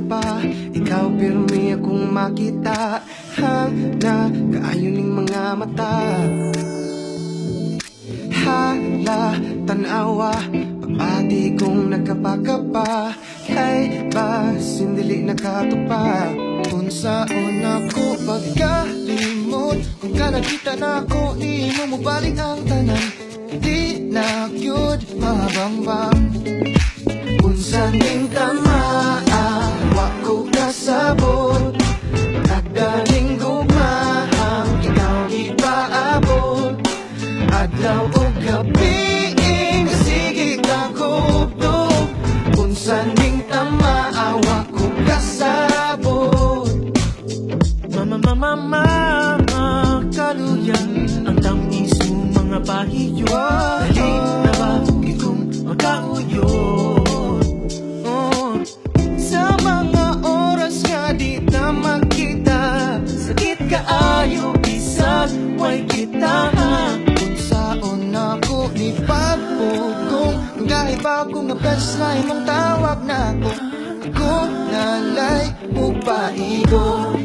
pa, ikaw pirmi akong makita. Hana, kaayo ning mga mata. Hala, tanawa, pagpati kong nagkapakapa. Kay ba, sindili nakatupa. Unsaon ako pagkalimot, kung ka nakita na ako, di mo mabalik ang tanan. Di na yun mabangbang. Unsa ning tamaa, wa ko kasabot. Nagdaling gumahang, ikaw di paabot. Adlaw o gabi, sige ka kubdog. Unsa ning tamaa, wa ko kasabot. Mama, kaluyan ang tamis mo mga pahiyo. Dali na ba ikong magkauyon? Sa mga oras nga di na makita, sakit kaayo bisan way kita. Unsaon ako ni pagpugong, kahit ba ko nga best na imong tawag na ako. Ako nalay mo paigo.